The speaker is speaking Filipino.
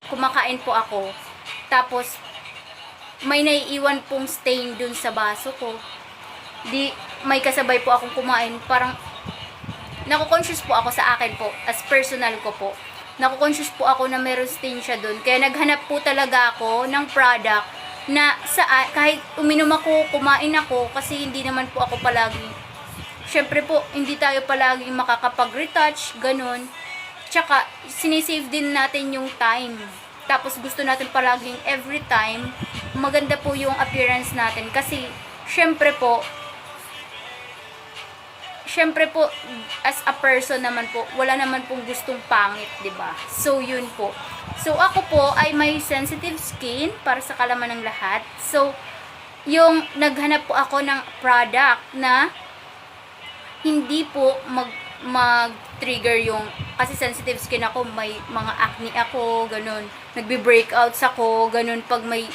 kumakain po ako, tapos may naiiwan pong stain dun sa baso ko. Di, may kasabay po akong kumain, parang nako-conscious po ako sa akin po, as personal ko po. Nako-conscious po ako na meron stain siya dun. Kaya naghanap po talaga ako ng product na kahit uminom ako, kumain ako, kasi hindi naman po ako palagi. Syempre po, hindi tayo palagi makakapag-retouch, ganun. Tsaka, sinisave din natin yung time. Tapos gusto natin palaging every time, maganda po yung appearance natin. Kasi, syempre po, as a person naman po, wala naman pong gustong pangit, 'di ba? So, yun po. So, ako po ay may sensitive skin para sa kalaman ng lahat. So, yung naghanap po ako ng product na hindi po mag-trigger yung, kasi sensitive skin ako, may mga acne ako, ganun. Nagbe-breakouts ako, ganun, pag may